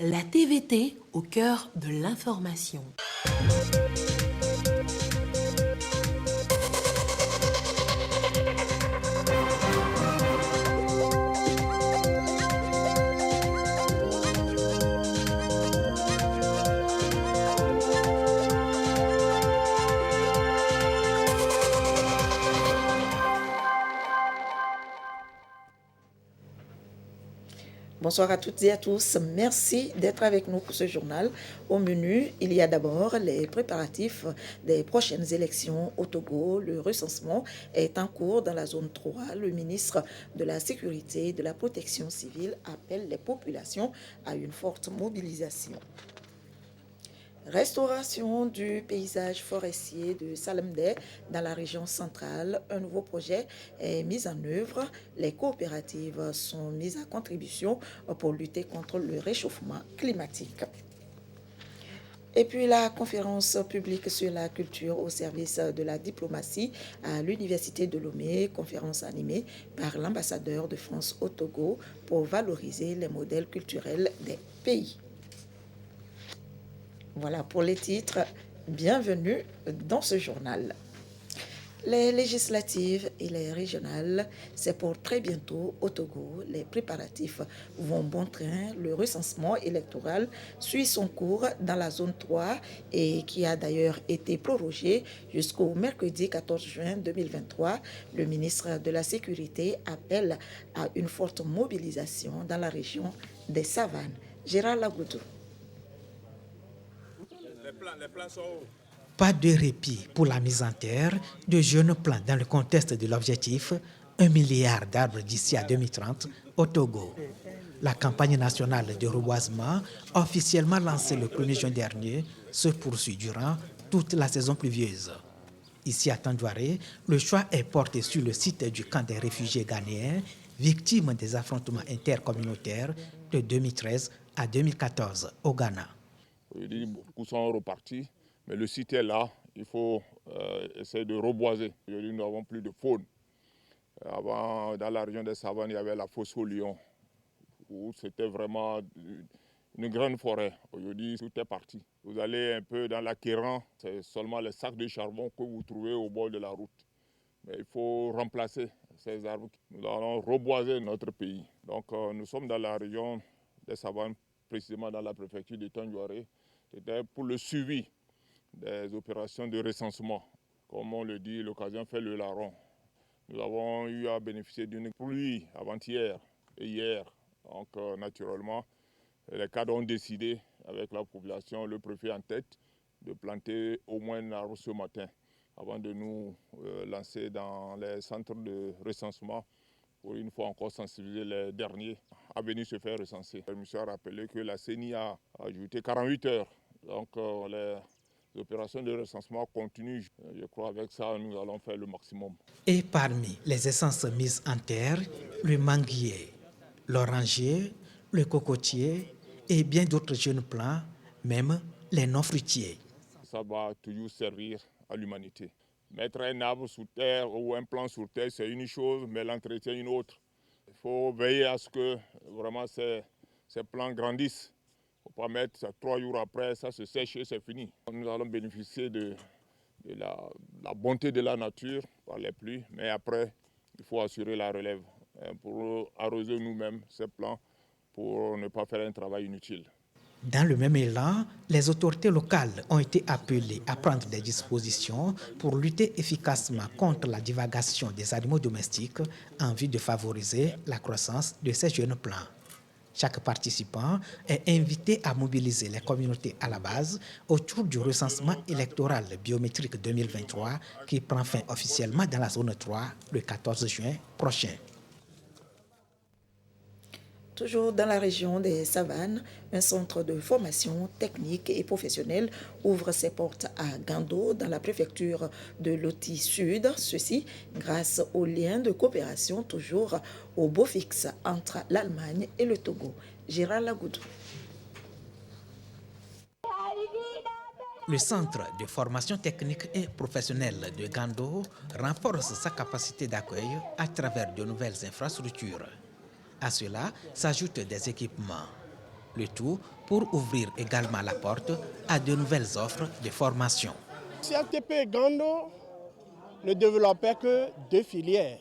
la TVT au cœur de l'information. Bonsoir à toutes et à tous. Merci d'être avec nous pour ce journal. Au menu, il y a d'abord les préparatifs des prochaines élections au Togo. Le recensement est en cours dans la zone 3. Le ministre de la Sécurité et de la Protection civile appelle les populations à une forte mobilisation. Restauration du paysage forestier de Salemdé dans la région centrale. Un nouveau projet est mis en œuvre. Les coopératives sont mises à contribution pour lutter contre le réchauffement climatique. Et puis la conférence publique sur la culture au service de la diplomatie à l'Université de Lomé, conférence animée par l'ambassadeur de France au Togo pour valoriser les modèles culturels des pays. Voilà pour les titres. Bienvenue dans ce journal. Les législatives et les régionales, c'est pour très bientôt au Togo. Les préparatifs vont bon train. Le recensement électoral suit son cours dans la zone 3 et qui a d'ailleurs été prorogé jusqu'au mercredi 14 juin 2023. Le ministre de la Sécurité appelle à une forte mobilisation dans la région des Savanes. Gérard Lagoudou. Les plans sont hauts. Pas de répit pour la mise en terre de jeunes plants dans le contexte de l'objectif 1 milliard d'arbres d'ici à 2030 au Togo. La campagne nationale de reboisement, officiellement lancée le 1er juin dernier, se poursuit durant toute la saison pluvieuse. Ici à Tandouaré, le choix est porté sur le site du camp des réfugiés ghanéens, victimes des affrontements intercommunautaires de 2013 à 2014 au Ghana. Beaucoup sont repartis, mais le site est là. Il faut essayer de reboiser. Aujourd'hui, nous n'avons plus de faune. Avant, dans la région des Savanes, il y avait la fosse aux lions, où c'était vraiment une grande forêt. Aujourd'hui, tout est parti. Vous allez un peu dans la Kéran, c'est seulement les sacs de charbon que vous trouvez au bord de la route. Mais il faut remplacer ces arbres. Nous allons reboiser notre pays. Donc, nous sommes dans la région des Savanes, précisément dans la préfecture de Tandouaré. C'était pour le suivi des opérations de recensement. Comme on le dit, l'occasion fait le larron. Nous avons eu à bénéficier d'une pluie avant-hier et hier. Donc naturellement, les cadres ont décidé, avec la population, le préfet en tête, de planter au moins un arbre ce matin, avant de nous lancer dans les centres de recensement pour une fois encore sensibiliser les derniers à venir se faire recenser. Le monsieur a rappelé que la CENI a ajouté 48 heures. Donc les opérations de recensement continuent. Je crois qu'avec ça, nous allons faire le maximum. Et parmi les essences mises en terre, le manguier, l'oranger, le cocotier et bien d'autres jeunes plants, même les non-fruitiers. Ça va toujours servir à l'humanité. Mettre un arbre sous terre ou un plant sous terre, c'est une chose, mais l'entretien, une autre. Il faut veiller à ce que vraiment ces plants grandissent. Il ne faut pas mettre ça 3 jours après, ça se sèche et c'est fini. Nous allons bénéficier de la bonté de la nature par les pluies, mais après, il faut assurer la relève pour arroser nous-mêmes ces plants pour ne pas faire un travail inutile. Dans le même élan, les autorités locales ont été appelées à prendre des dispositions pour lutter efficacement contre la divagation des animaux domestiques en vue de favoriser la croissance de ces jeunes plants. Chaque participant est invité à mobiliser les communautés à la base autour du recensement électoral biométrique 2023 qui prend fin officiellement dans la zone 3 le 14 juin prochain. Toujours dans la région des Savanes, un centre de formation technique et professionnelle ouvre ses portes à Gando, dans la préfecture de Loti Sud. Ceci grâce aux liens de coopération toujours au beau fixe entre l'Allemagne et le Togo. Gérard Lagoudou. Le centre de formation technique et professionnelle de Gando renforce sa capacité d'accueil à travers de nouvelles infrastructures. À cela s'ajoutent des équipements. Le tout pour ouvrir également la porte à de nouvelles offres de formation. CLTP Gando ne développait que 2 filières,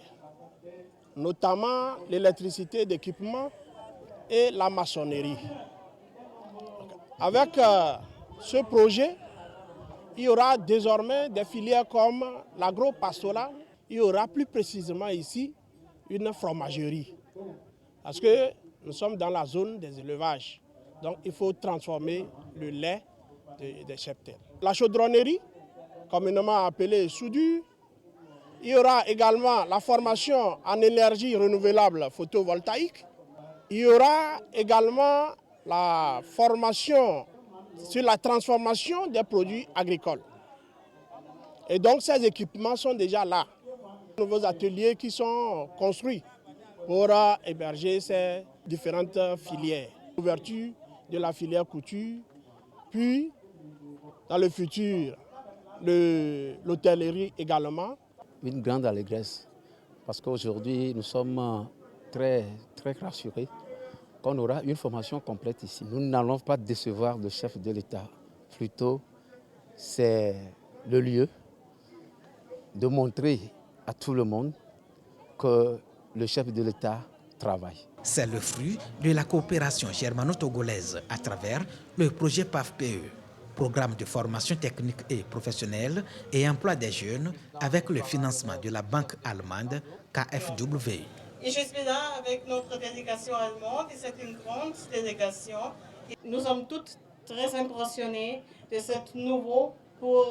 notamment l'électricité d'équipement et la maçonnerie. Avec ce projet, il y aura désormais des filières comme l'agro-pastoral. Il y aura plus précisément ici une fromagerie. Parce que nous sommes dans la zone des élevages. Donc il faut transformer le lait des cheptels. La chaudronnerie, communément appelée soudure. Il y aura également la formation en énergie renouvelable photovoltaïque. Il y aura également la formation sur la transformation des produits agricoles. Et donc ces équipements sont déjà là. Nouveaux ateliers qui sont construits pour héberger ces différentes filières. L'ouverture de la filière couture, puis dans le futur, l'hôtellerie également. Une grande allégresse parce qu'aujourd'hui nous sommes très rassurés qu'on aura une formation complète ici. Nous n'allons pas décevoir le chef de l'État. Plutôt, c'est le lieu de montrer à tout le monde que le chef de l'État travaille. C'est le fruit de la coopération germano-togolaise à travers le projet PAFPE, programme de formation technique et professionnelle et emploi des jeunes avec le financement de la banque allemande KfW. Et je suis là avec notre délégation allemande et c'est une grande délégation. Nous sommes toutes très impressionnés de ce nouveau pour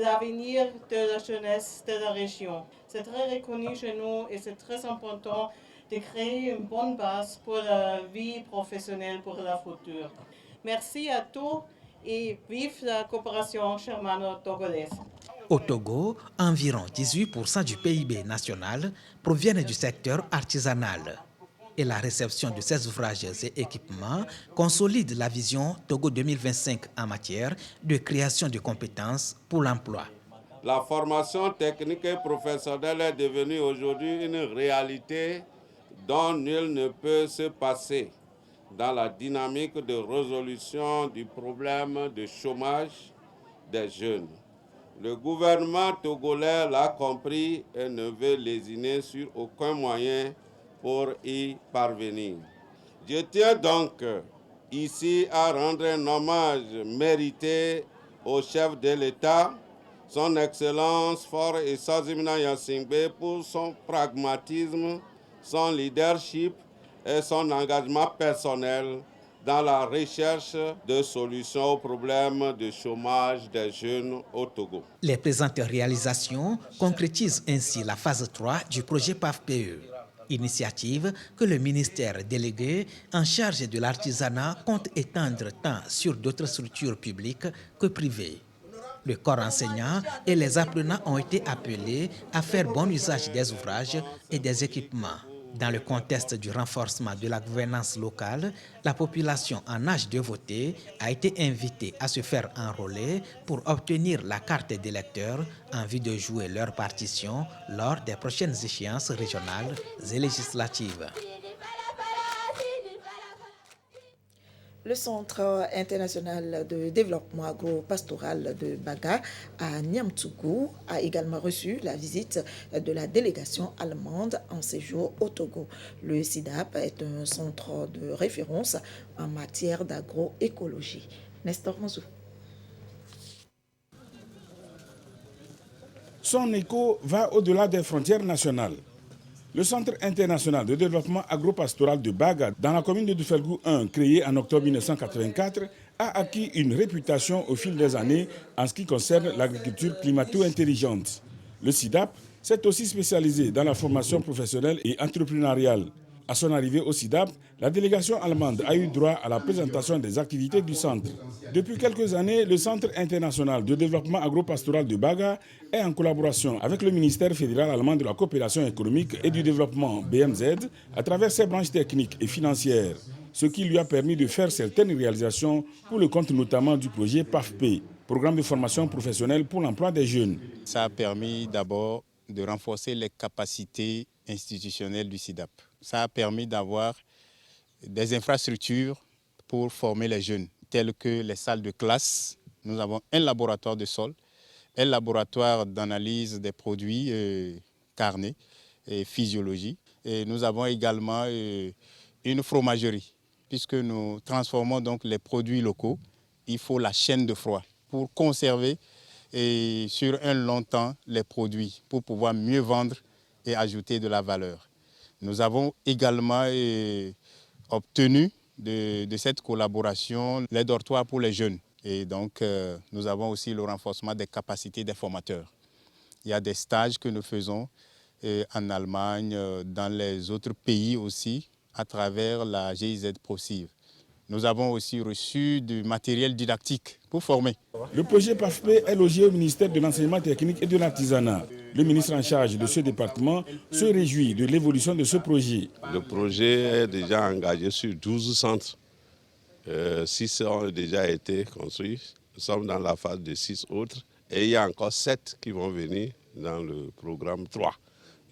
l'avenir de la jeunesse de la région. C'est très reconnu chez nous et c'est très important de créer une bonne base pour la vie professionnelle pour le futur. Merci à tous et vive la coopération germano-togolaise. Au Togo, environ 18% du PIB national proviennent du secteur artisanal. Et la réception de ces ouvrages et équipements consolide la vision Togo 2025 en matière de création de compétences pour l'emploi. La formation technique et professionnelle est devenue aujourd'hui une réalité dont nul ne peut se passer dans la dynamique de résolution du problème de chômage des jeunes. Le gouvernement togolais l'a compris et ne veut lésiner sur aucun moyen pour y parvenir. Je tiens donc ici à rendre un hommage mérité au chef de l'État, son Excellence Faure Issazimina Yassingbe, pour son pragmatisme, son leadership et son engagement personnel dans la recherche de solutions aux problèmes de chômage des jeunes au Togo. Les présentes réalisations concrétisent ainsi la phase 3 du projet PAFPE, initiative que le ministère délégué en charge de l'artisanat compte étendre tant sur d'autres structures publiques que privées. Le corps enseignant et les apprenants ont été appelés à faire bon usage des ouvrages et des équipements. Dans le contexte du renforcement de la gouvernance locale, la population en âge de voter a été invitée à se faire enrôler pour obtenir la carte d'électeur en vue de jouer leur partition lors des prochaines échéances régionales et législatives. Le Centre international de développement agro-pastoral de Baga à Niamtougou a également reçu la visite de la délégation allemande en séjour au Togo. Le CIDAP est un centre de référence en matière d'agroécologie. Nestor Mozou. Son écho va au-delà des frontières nationales. Le Centre international de développement agro-pastoral de Baga, dans la commune de Dufelgou 1, créé en octobre 1984, a acquis une réputation au fil des années en ce qui concerne l'agriculture climato-intelligente. Le CIDAP s'est aussi spécialisé dans la formation professionnelle et entrepreneuriale. À son arrivée au CIDAP, la délégation allemande a eu droit à la présentation des activités du centre. Depuis quelques années, le Centre international de développement agro-pastoral de Baga est en collaboration avec le ministère fédéral allemand de la coopération économique et du développement BMZ à travers ses branches techniques et financières, ce qui lui a permis de faire certaines réalisations pour le compte notamment du projet PAFP, programme de formation professionnelle pour l'emploi des jeunes. Ça a permis d'abord de renforcer les capacités institutionnelles du CIDAP. Ça a permis d'avoir des infrastructures pour former les jeunes, tels que les salles de classe. Nous avons un laboratoire de sol, un laboratoire d'analyse des produits carnés et physiologie. Et nous avons également une fromagerie, puisque nous transformons donc les produits locaux. Il faut la chaîne de froid pour conserver sur un long temps les produits, pour pouvoir mieux vendre et ajouter de la valeur. Nous avons également obtenu de cette collaboration les dortoirs pour les jeunes. Et donc, nous avons aussi le renforcement des capacités des formateurs. Il y a des stages que nous faisons en Allemagne, dans les autres pays aussi, à travers la GIZ ProCiv. Nous avons aussi reçu du matériel didactique pour former. Le projet PAFP est logé au ministère de l'Enseignement technique et de l'Artisanat. Le ministre en charge de ce département se réjouit de l'évolution de ce projet. Le projet est déjà engagé sur 12 centres. 6 ont déjà été construits. Nous sommes dans la phase de 6 autres. Et il y a encore 7 qui vont venir dans le programme 3.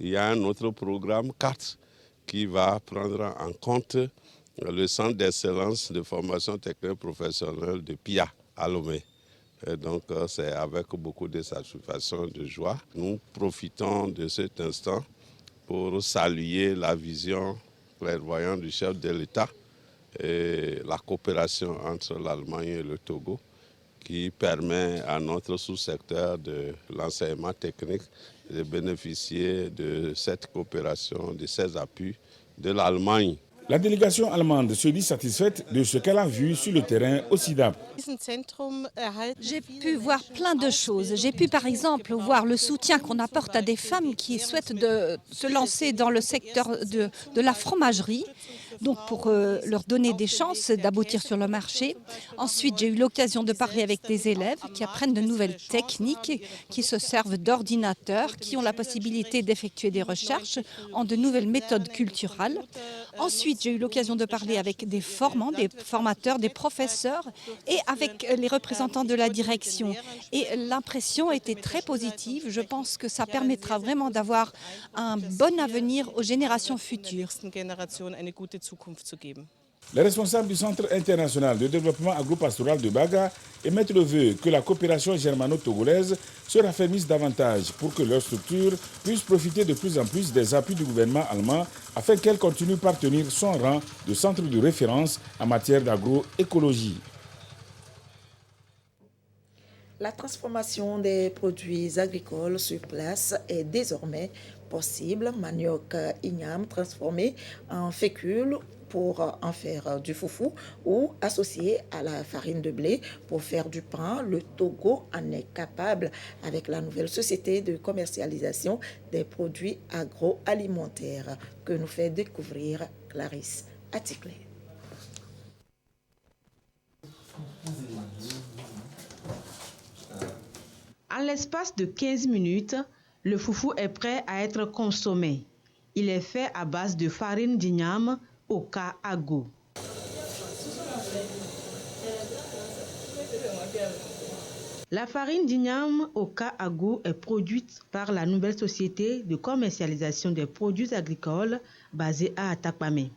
Il y a un autre programme 4 qui va prendre en compte le centre d'excellence de formation technique professionnelle de PIA à Lomé. Et donc c'est avec beaucoup de satisfaction, de joie. Nous profitons de cet instant pour saluer la vision clairvoyante du chef de l'État et la coopération entre l'Allemagne et le Togo qui permet à notre sous-secteur de l'enseignement technique de bénéficier de cette coopération, de ces appuis de l'Allemagne. La délégation allemande se dit satisfaite de ce qu'elle a vu sur le terrain au SIDAP. J'ai pu voir plein de choses. J'ai pu par exemple voir le soutien qu'on apporte à des femmes qui souhaitent se lancer dans le secteur de la fromagerie, donc pour leur donner des chances d'aboutir sur le marché. Ensuite, j'ai eu l'occasion de parler avec des élèves qui apprennent de nouvelles techniques, qui se servent d'ordinateurs, qui ont la possibilité d'effectuer des recherches en de nouvelles méthodes culturelles. Ensuite, j'ai eu l'occasion de parler avec des formants, des formateurs, des professeurs et avec les représentants de la direction. Et l'impression était très positive. Je pense que ça permettra vraiment d'avoir un bon avenir aux générations futures. Les responsables du Centre international de développement agropastoral de Baga émettent le vœu que la coopération germano-togolaise se raffermisse davantage pour que leur structure puisse profiter de plus en plus des appuis du gouvernement allemand afin qu'elle continue par tenir son rang de centre de référence en matière d'agroécologie. La transformation des produits agricoles sur place est désormais possible. Manioc igname transformé en fécule pour en faire du foufou ou associé à la farine de blé pour faire du pain. Le Togo en est capable avec la nouvelle société de commercialisation des produits agroalimentaires que nous fait découvrir Clarisse Aticlé. En l'espace de 15 minutes, le foufou est prêt à être consommé. Il est fait à base de farine d'igname Oka Ago. La farine d'igname Oka Ago est produite par la nouvelle société de commercialisation des produits agricoles basée à Atakpamé.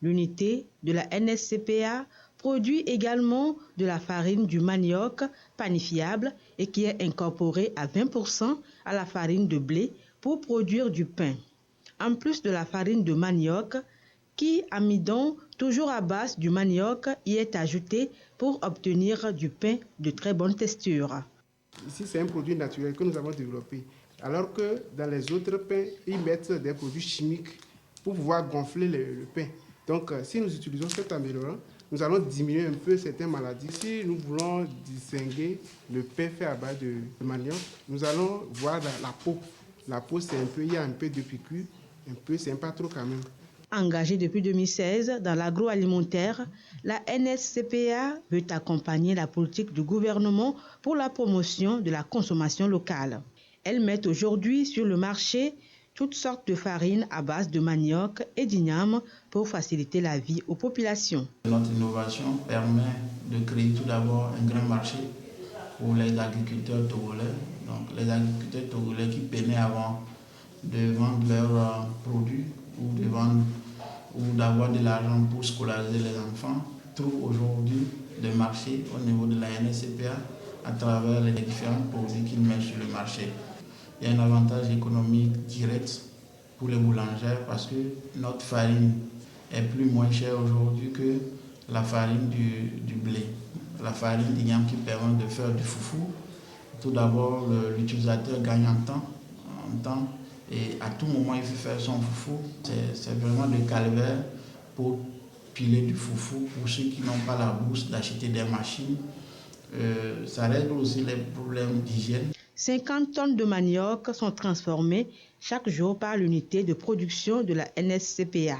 L'unité de la NSCPA produit également de la farine du manioc panifiable et qui est incorporée à 20% à la farine de blé pour produire du pain. En plus de la farine de manioc, qui amidon, toujours à base du manioc, y est ajouté pour obtenir du pain de très bonne texture. Ici, c'est un produit naturel que nous avons développé, alors que dans les autres pains, ils mettent des produits chimiques pour pouvoir gonfler le pain. Donc, si nous utilisons cet améliorant, nous allons diminuer un peu certaines maladies. Si nous voulons distinguer le pain fait à base de manioc, nous allons voir la peau. La peau, c'est un peu, il y a un peu de piqûre, un peu, c'est pas trop quand même. Engagée depuis 2016 dans l'agroalimentaire, la NSCPA veut accompagner la politique du gouvernement pour la promotion de la consommation locale. Elle met aujourd'hui sur le marché toutes sortes de farines à base de manioc et d'igname pour faciliter la vie aux populations. Notre innovation permet de créer tout d'abord un grand marché pour les agriculteurs togolais. Donc les agriculteurs togolais qui peinaient avant de vendre leurs produits ou d'avoir de l'argent pour scolariser les enfants trouve aujourd'hui des marchés au niveau de la NSCPA à travers les différents produits qu'ils mettent sur le marché. Il y a un avantage économique direct pour les boulangères parce que notre farine est plus moins chère aujourd'hui que la farine du blé. La farine d'igname qui permet de faire du foufou. Tout d'abord, l'utilisateur gagne en temps et à tout moment il peut faire son foufou. C'est vraiment le calvaire pour piler du foufou pour ceux qui n'ont pas la bourse d'acheter des machines. Ça règle aussi les problèmes d'hygiène. 50 tonnes de manioc sont transformées chaque jour par l'unité de production de la NSCPA.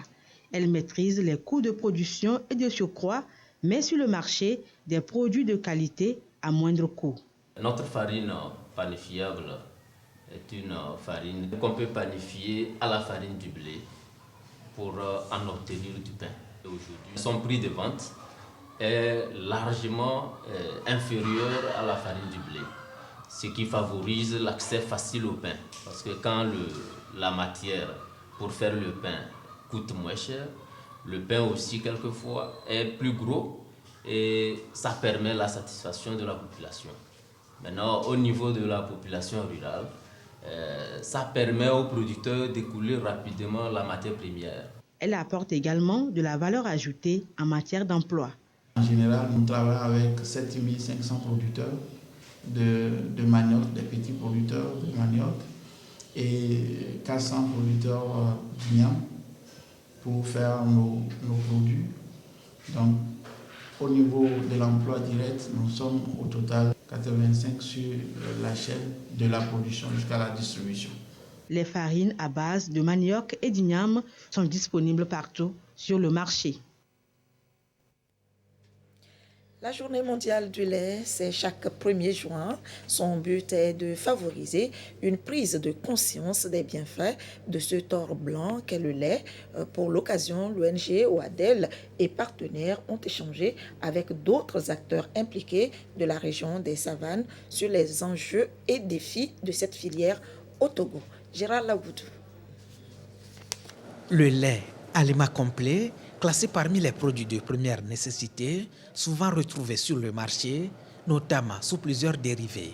Elle maîtrise les coûts de production et de surcroît met sur le marché des produits de qualité à moindre coût. Notre farine panifiable est une farine qu'on peut panifier à la farine du blé pour en obtenir du pain. Aujourd'hui, son prix de vente est largement inférieur à la farine du blé, ce qui favorise l'accès facile au pain. Parce que quand la matière pour faire le pain coûte moins cher, le pain aussi quelquefois est plus gros et ça permet la satisfaction de la population. Maintenant, au niveau de la population rurale, ça permet aux producteurs d'écouler rapidement la matière première. Elle apporte également de la valeur ajoutée en matière d'emploi. En général, nous travaillons avec 7500 producteurs de manioc, des petits producteurs de manioc, et 400 producteurs d'igname pour faire nos produits. Donc, au niveau de l'emploi direct, nous sommes au total 85 sur la chaîne de la production jusqu'à la distribution. Les farines à base de manioc et d'igname sont disponibles partout sur le marché. La journée mondiale du lait, c'est chaque 1er juin. Son but est de favoriser une prise de conscience des bienfaits de ce or blanc qu'est le lait. Pour l'occasion, l'ONG OADEL et partenaires ont échangé avec d'autres acteurs impliqués de la région des Savanes sur les enjeux et défis de cette filière au Togo. Gérard Laboudou. Le lait, aliment complet, classé parmi les produits de première nécessité, souvent retrouvés sur le marché, notamment sous plusieurs dérivés.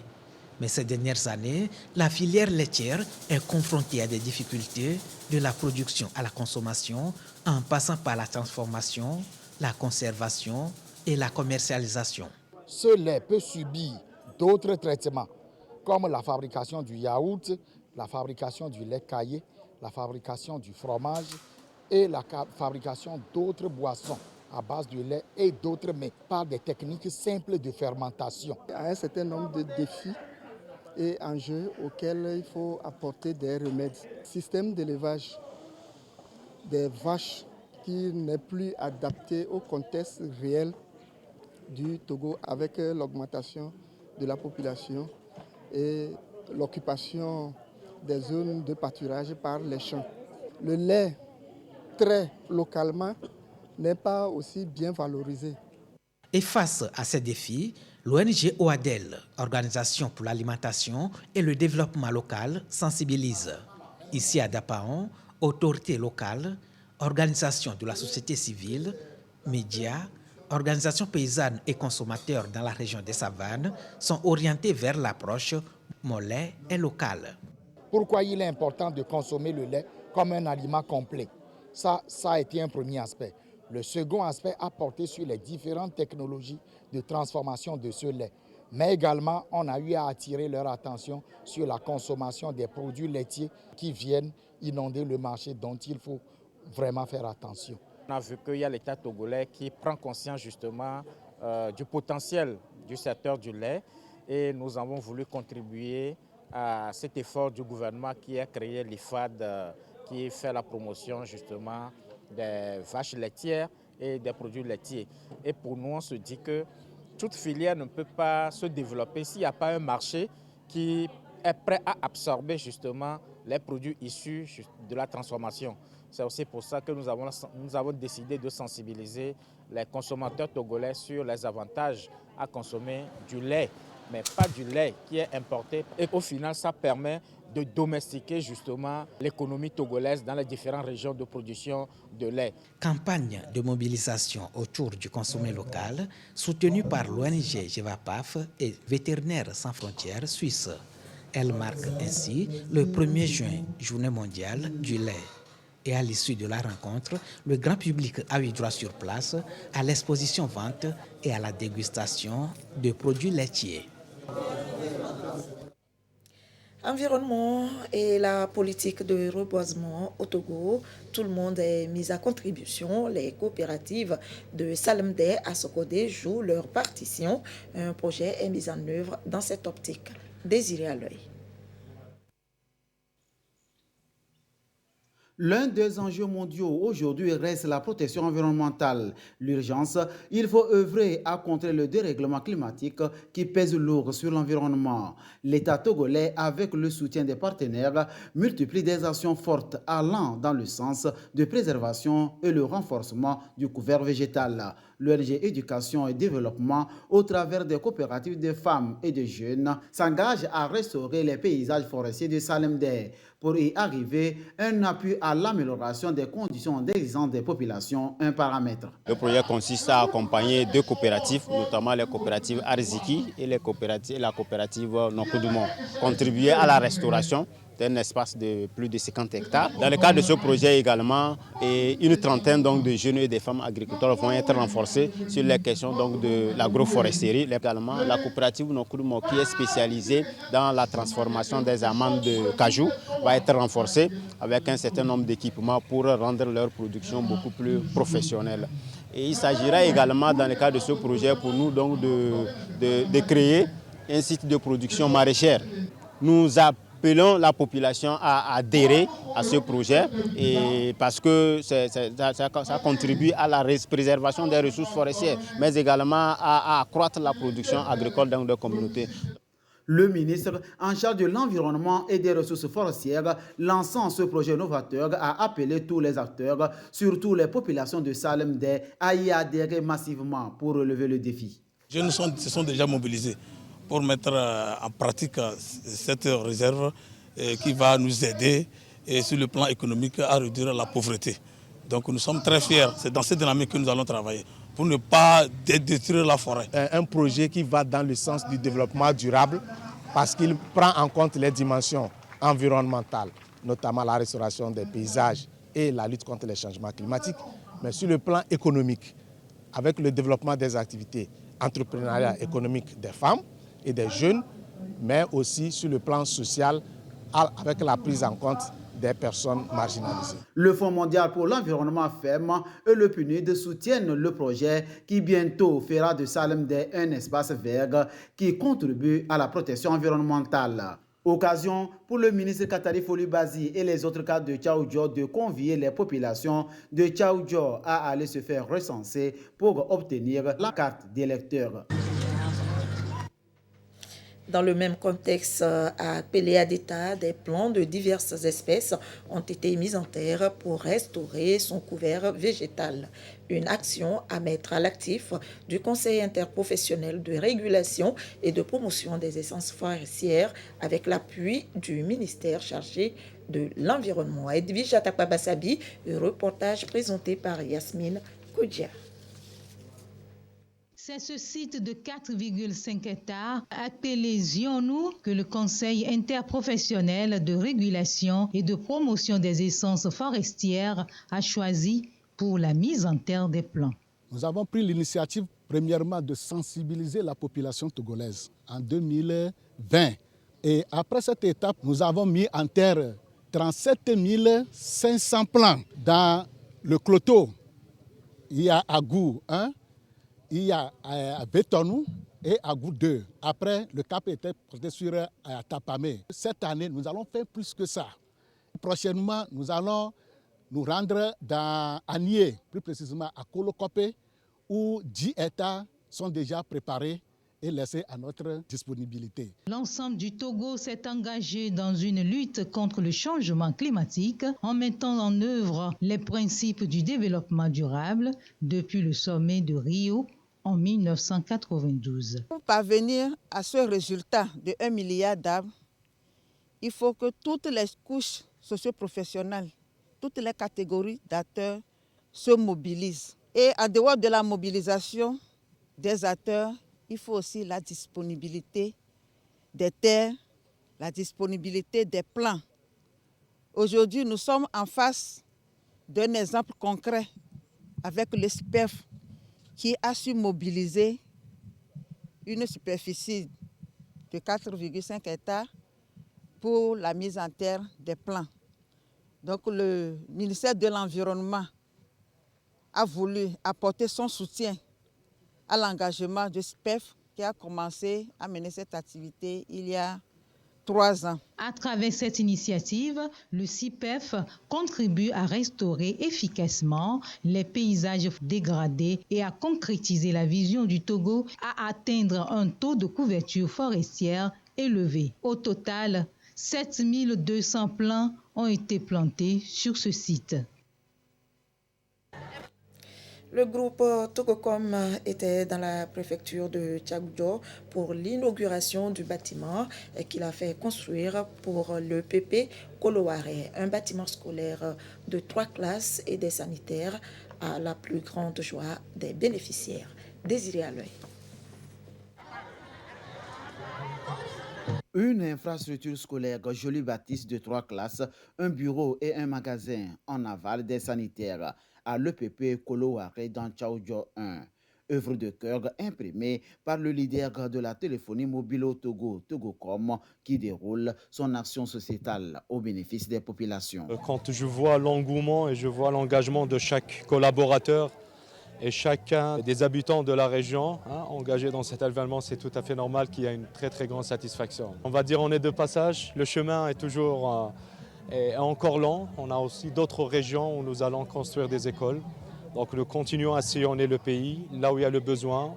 Mais ces dernières années, la filière laitière est confrontée à des difficultés de la production à la consommation, en passant par la transformation, la conservation et la commercialisation. Ce lait peut subir d'autres traitements, comme la fabrication du yaourt, la fabrication du lait caillé, la fabrication du fromage et la fabrication d'autres boissons à base de lait et d'autres, mais par des techniques simples de fermentation. Il y a un certain nombre de défis et enjeux auxquels il faut apporter des remèdes. Système d'élevage des vaches qui n'est plus adapté au contexte réel du Togo avec l'augmentation de la population et l'occupation des zones de pâturage par les champs. Le lait très localement n'est pas aussi bien valorisé. Et face à ces défis, l'ONG OADEL, Organisation pour l'alimentation et le développement local, sensibilise. Ici à Dapaon, autorités locales, organisations de la société civile, médias, organisations paysannes et consommateurs dans la région des Savanes sont orientés vers l'approche « Mon lait est local ». Pourquoi il est important de consommer le lait comme un aliment complet? Ça a été un premier aspect. Le second aspect a porté sur les différentes technologies de transformation de ce lait. Mais également, on a eu à attirer leur attention sur la consommation des produits laitiers qui viennent inonder le marché, dont il faut vraiment faire attention. On a vu qu'il y a l'État togolais qui prend conscience justement du potentiel du secteur du lait et nous avons voulu contribuer à cet effort du gouvernement qui a créé l'IFAD, qui fait la promotion justement des vaches laitières et des produits laitiers. Et pour nous, on se dit que toute filière ne peut pas se développer s'il n'y a pas un marché qui est prêt à absorber justement les produits issus de la transformation. C'est aussi pour ça que nous avons décidé de sensibiliser les consommateurs togolais sur les avantages à consommer du lait mais pas du lait qui est importé. Et au final, ça permet de domestiquer justement l'économie togolaise dans les différentes régions de production de lait. Campagne de mobilisation autour du consommé local, soutenue par l'ONG GEVAPAF et Vétérinaires sans frontières suisse. Elle marque ainsi le 1er juin, journée mondiale du lait. Et à l'issue de la rencontre, le grand public a eu droit sur place à l'exposition vente et à la dégustation de produits laitiers. Environnement et la politique de reboisement au Togo, tout le monde est mis à contribution. Les coopératives de Salemdé à Sokodé jouent leur partition. Un projet est mis en œuvre dans cette optique. Désiré à l'œil. L'un des enjeux mondiaux aujourd'hui reste la protection environnementale. L'urgence, il faut œuvrer à contrer le dérèglement climatique qui pèse lourd sur l'environnement. L'État togolais, avec le soutien des partenaires, multiplie des actions fortes allant dans le sens de préservation et le renforcement du couvert végétal. L'ONG Éducation et Développement, au travers des coopératives de femmes et de jeunes, s'engage à restaurer les paysages forestiers de Salemdé. Pour y arriver, un appui à l'amélioration des conditions d'existence des populations, un paramètre. Le projet consiste à accompagner deux coopératives, notamment les coopératives Arziki et la coopérative Nokoudoumo, contribuer à la restauration d'un espace de plus de 50 hectares. Dans le cadre de ce projet également, une trentaine donc, de jeunes et de femmes agriculteurs vont être renforcés sur les questions donc, de l'agroforesterie. Également, la coopérative Nokoudoumo, qui est spécialisée dans la transformation des amandes de cajou, va être renforcée avec un certain nombre d'équipements pour rendre leur production beaucoup plus professionnelle. Et il s'agira également, dans le cadre de ce projet, pour nous donc, de créer un site de production maraîchère. Nous appelons la population à adhérer à ce projet et parce que ça contribue à la préservation des ressources forestières, mais également à accroître la production agricole dans les communautés. Le ministre en charge de l'environnement et des ressources forestières, lançant ce projet novateur, a appelé tous les acteurs, surtout les populations de Salemdé, à y adhérer massivement pour relever le défi. Les jeunes se sont déjà mobilisés pour mettre en pratique cette réserve qui va nous aider sur le plan économique à réduire la pauvreté. Donc nous sommes très fiers, c'est dans cette dynamique que nous allons travailler pour ne pas détruire la forêt. Un projet qui va dans le sens du développement durable parce qu'il prend en compte les dimensions environnementales, notamment la restauration des paysages et la lutte contre les changements climatiques, mais sur le plan économique, avec le développement des activités entrepreneuriales économiques des femmes et des jeunes, mais aussi sur le plan social avec la prise en compte des personnes marginalisées. Le Fonds mondial pour l'environnement FEM et le PNUD soutiennent le projet qui bientôt fera de Salemdé un espace vert qui contribue à la protection environnementale. Occasion pour le ministre Katari Folubazi et les autres cadres de Tchaoudjo de convier les populations de Tchaoudjo à aller se faire recenser pour obtenir la carte d'électeur. Dans le même contexte, à Péléadéta, des plants de diverses espèces ont été mis en terre pour restaurer son couvert végétal. Une action à mettre à l'actif du Conseil interprofessionnel de régulation et de promotion des essences forestières avec l'appui du ministère chargé de l'environnement. Edwige Atakwabasabi, reportage présenté par Yasmine Koudja. C'est ce site de 4,5 hectares appelé Zionou que le Conseil interprofessionnel de régulation et de promotion des essences forestières a choisi pour la mise en terre des plants. Nous avons pris l'initiative premièrement de sensibiliser la population togolaise en 2020. Et après cette étape, nous avons mis en terre 37 500 plants. Dans le Cloto, il y a Agou 1. Il y a Bétonou et Agou 2. Après, le cap était porté sur Tapamé. Cette année, nous allons faire plus que ça. Prochainement, nous allons nous rendre dans Anié, plus précisément à Kolokopé, où 10 États sont déjà préparés et laissés à notre disponibilité. L'ensemble du Togo s'est engagé dans une lutte contre le changement climatique en mettant en œuvre les principes du développement durable depuis le sommet de Rio en 1992. Pour parvenir à ce résultat de 1 milliard d'arbres, il faut que toutes les couches socio-professionnelles, toutes les catégories d'acteurs se mobilisent. Et en dehors de la mobilisation des acteurs, il faut aussi la disponibilité des terres, la disponibilité des plans. Aujourd'hui, nous sommes en face d'un exemple concret avec le SPEF qui a su mobiliser une superficie de 4,5 hectares pour la mise en terre des plans. Donc le ministère de l'Environnement a voulu apporter son soutien à l'engagement du SPEF qui a commencé à mener cette activité il y a 3 ans. À travers cette initiative, le CIPEF contribue à restaurer efficacement les paysages dégradés et à concrétiser la vision du Togo à atteindre un taux de couverture forestière élevé. Au total, 7200 plants ont été plantés sur ce site. Le groupe Togocom était dans la préfecture de Tchagoudjo pour l'inauguration du bâtiment qu'il a fait construire pour le PP Koloware, un bâtiment scolaire de 3 classes et des sanitaires à la plus grande joie des bénéficiaires. Désiré à l'œil. Une infrastructure scolaire jolie bâtisse de 3 classes, un bureau et un magasin en aval des sanitaires à l'EPP Koloware dans Tchaoudjo 1. Œuvre de cœur imprimée par le leader de la téléphonie mobile au Togo, Togocom, qui déroule son action sociétale au bénéfice des populations. Quand je vois l'engouement et je vois l'engagement de chaque collaborateur et chacun des habitants de la région engagés dans cet événement, c'est tout à fait normal qu'il y ait une très très grande satisfaction. On va dire on est de passage, le chemin est toujours est encore long. On a aussi d'autres régions où nous allons construire des écoles. Donc nous continuons à sillonner le pays, là où il y a le besoin.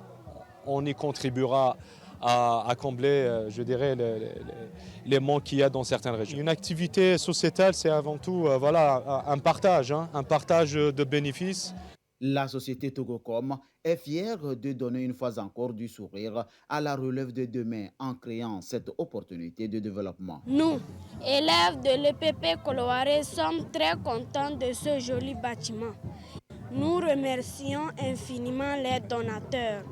On y contribuera à combler, je dirais, les manques qu'il y a dans certaines régions. Une activité sociétale, c'est avant tout un partage de bénéfices. La société Togocom est fière de donner une fois encore du sourire à la relève de demain en créant cette opportunité de développement. Nous, élèves de l'EPP Koloware, sommes très contents de ce joli bâtiment. Nous remercions infiniment les donateurs.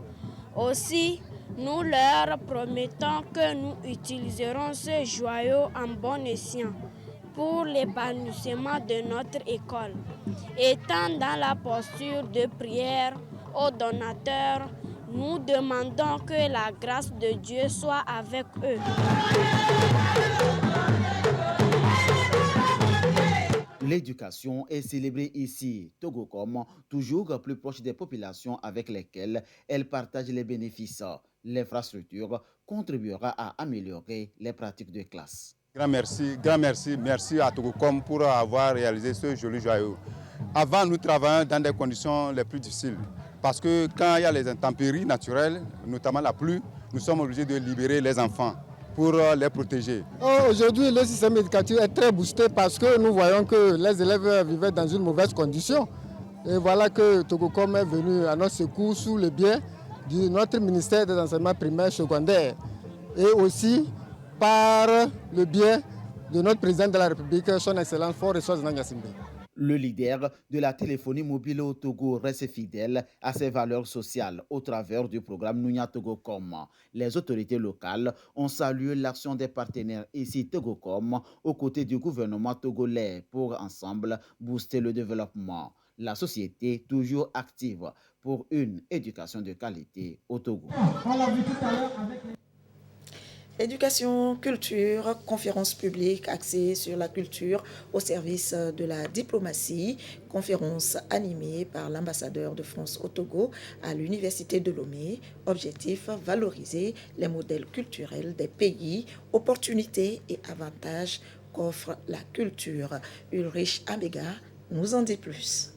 Aussi, nous leur promettons que nous utiliserons ce joyau en bon escient pour l'épanouissement de notre école, étant dans la posture de prière aux donateurs, nous demandons que la grâce de Dieu soit avec eux. L'éducation est célébrée ici. Togocom, toujours plus proche des populations avec lesquelles elle partage les bénéfices. L'infrastructure contribuera à améliorer les pratiques de classe. Grand merci à Togocom pour avoir réalisé ce joli joyau. Avant, nous travaillions dans des conditions les plus difficiles parce que quand il y a les intempéries naturelles, notamment la pluie, nous sommes obligés de libérer les enfants pour les protéger. Aujourd'hui, le système éducatif est très boosté parce que nous voyons que les élèves vivaient dans une mauvaise condition. Et voilà que Togocom est venu à notre secours sous le biais de notre ministère des enseignements primaires et secondaires. Et aussi par le biais de notre président de la République, son Excellence Faure Ressources Nyansimbe. Le leader de la téléphonie mobile au Togo reste fidèle à ses valeurs sociales au travers du programme Nounia Togocom. Les autorités locales ont salué l'action des partenaires ici Togocom aux côtés du gouvernement togolais pour ensemble booster le développement. La société toujours active pour une éducation de qualité au Togo. Éducation, culture, conférence publique axée sur la culture au service de la diplomatie, conférence animée par l'ambassadeur de France au Togo à l'Université de Lomé. Objectif, valoriser les modèles culturels des pays, opportunités et avantages qu'offre la culture. Ulrich Amega nous en dit plus.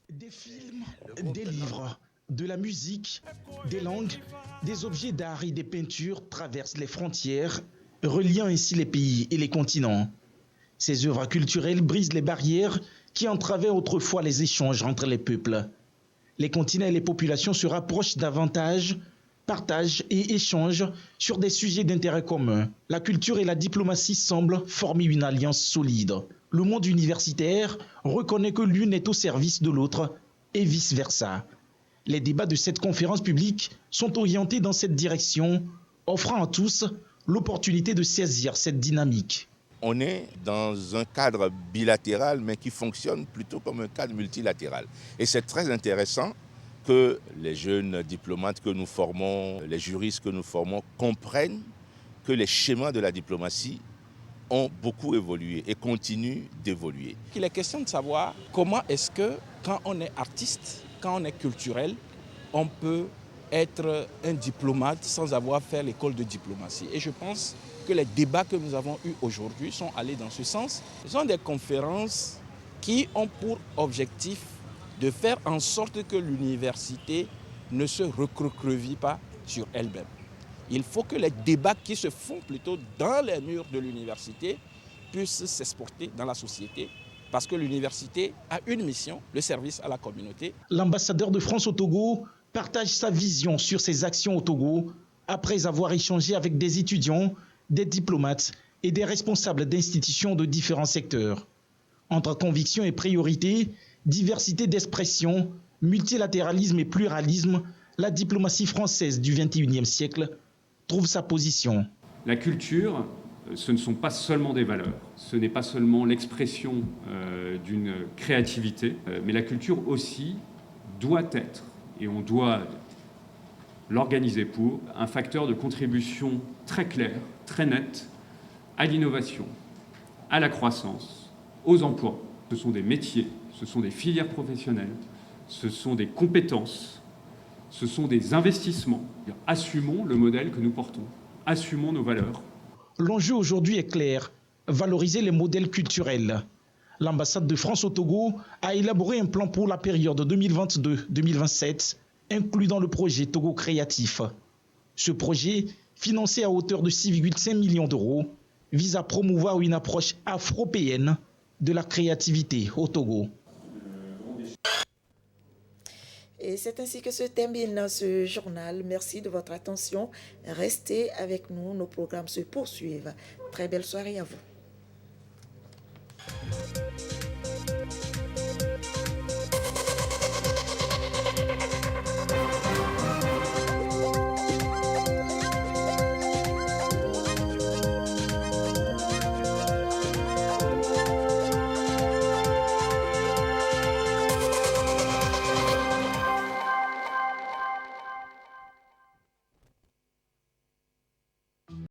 Des films, des livres, de la musique, des langues, des objets d'art et des peintures traversent les frontières, reliant ainsi les pays et les continents. Ces œuvres culturelles brisent les barrières qui entravaient autrefois les échanges entre les peuples. Les continents et les populations se rapprochent davantage, partagent et échangent sur des sujets d'intérêt commun. La culture et la diplomatie semblent former une alliance solide. Le monde universitaire reconnaît que l'une est au service de l'autre et vice-versa. Les débats de cette conférence publique sont orientés dans cette direction, offrant à tous l'opportunité de saisir cette dynamique. On est dans un cadre bilatéral, mais qui fonctionne plutôt comme un cadre multilatéral. Et c'est très intéressant que les jeunes diplomates que nous formons, les juristes que nous formons, comprennent que les schémas de la diplomatie ont beaucoup évolué et continuent d'évoluer. Il est question de savoir comment est-ce que, quand on est artiste, quand on est culturel, on peut être un diplomate sans avoir fait l'école de diplomatie. Et je pense que les débats que nous avons eus aujourd'hui sont allés dans ce sens. Ce sont des conférences qui ont pour objectif de faire en sorte que l'université ne se recroqueville pas sur elle-même. Il faut que les débats qui se font plutôt dans les murs de l'université puissent s'exporter dans la société, parce que l'université a une mission, le service à la communauté. L'ambassadeur de France au Togo partage sa vision sur ses actions au Togo après avoir échangé avec des étudiants, des diplomates et des responsables d'institutions de différents secteurs. Entre conviction et priorité, diversité d'expression, multilatéralisme et pluralisme, la diplomatie française du XXIe siècle trouve sa position. La culture, ce ne sont pas seulement des valeurs, ce n'est pas seulement l'expression d'une créativité, mais la culture aussi doit être, et on doit l'organiser pour, un facteur de contribution très clair, très net, à l'innovation, à la croissance, aux emplois. Ce sont des métiers, ce sont des filières professionnelles, ce sont des compétences, ce sont des investissements. Assumons le modèle que nous portons, assumons nos valeurs. L'enjeu aujourd'hui est clair, valoriser les modèles culturels. L'ambassade de France au Togo a élaboré un plan pour la période 2022-2027, inclus dans le projet Togo Créatif. Ce projet, financé à hauteur de 6,5 millions d'euros, vise à promouvoir une approche afro-péenne de la créativité au Togo. Et c'est ainsi que se termine ce journal. Merci de votre attention. Restez avec nous, nos programmes se poursuivent. Très belle soirée à vous.